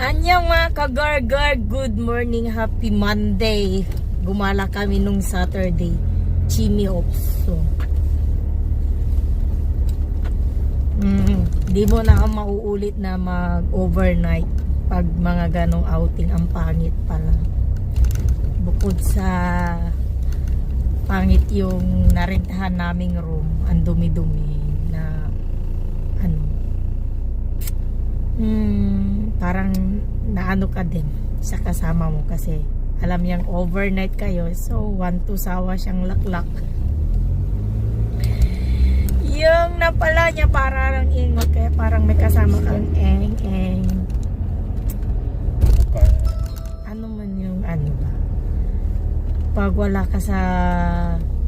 Anyang mga kagargar, good morning, happy Monday. Gumala kami nung Saturday, Chimmy Ops. So, di mo na mauulit na mag-overnight pag mga ganong outing. Ang pangit pala. Bukod sa pangit yung narentahan naming room, ang dumi-dumi na ano, parang naano ka din sa kasama mo kasi alam niyang overnight kayo, so 1-2 sawa siyang laklak. Yung napala niya parang ingot, kaya parang may kasama kang eng. Ano man yung ano ba, pag wala ka sa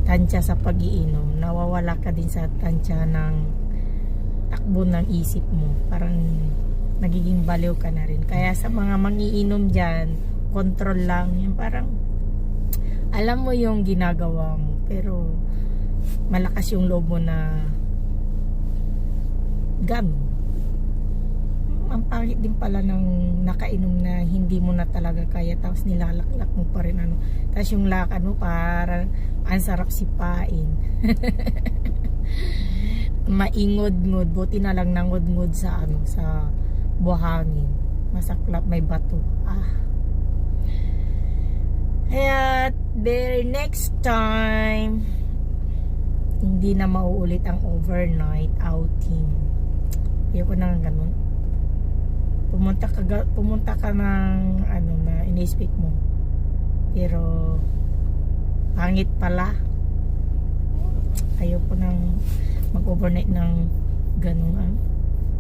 tansya sa pag-iinom, nawawala ka din sa tansya ng takbo ng isip mo, parang nagiging baliw ka na rin. Kaya sa mga mangiinom dyan, control lang, yung parang alam mo yung ginagawa mo pero malakas yung loob mo na gam. Ang pangit din pala ng nakainom na hindi mo na talaga kaya, tapos nilalaklak mo pa rin ano. Tapos yung lakad mo parang ang sarap sipain. Maingod-ngod, buti na lang nangod-ngod sa ano, sa buhangin. Masaklap, may bato. Kaya very next time hindi na mauulit ang overnight outing. Ayoko na ganun. Pumunta ka ng ano na in-expect mo, pero pangit pala. Ayoko nang mag-overnight ng ganun.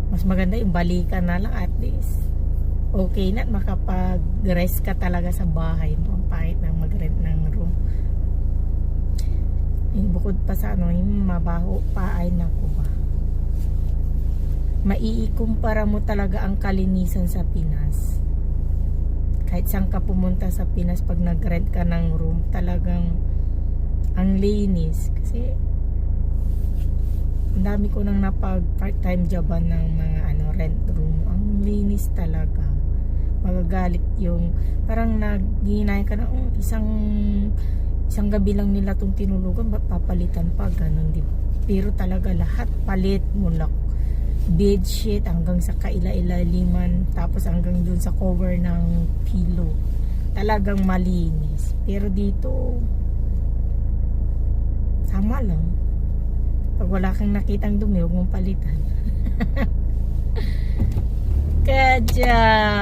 Mas maganda yung balikan na lang, at least okay na, makapag-rest ka talaga sa bahay mo. Ang pangit na mag-rent ng room. Yung bukod pa sa ano, yung mabaho pa, ay naku ba, maiikumpara mo talaga ang kalinisan sa Pinas. Kahit saan ka pumunta sa Pinas, pag nag-rent ka ng room, talagang ang linis. Kasi ang dami ko nang napag part-time joban ng mga ano, rent room. Ang linis talaga. Magagalit yung parang naghihinay ka na, isang gabi lang nila tong tinulugan, ba't papalitan pa, ganun, di ba? Pero talaga lahat palit mula bedsheet hanggang sa kaila-ilaliman, tapos hanggang dun sa cover ng pillow, talagang malinis. Pero dito sama lang, pag wala kang nakitang dumi, huwag mong palitan. Kadya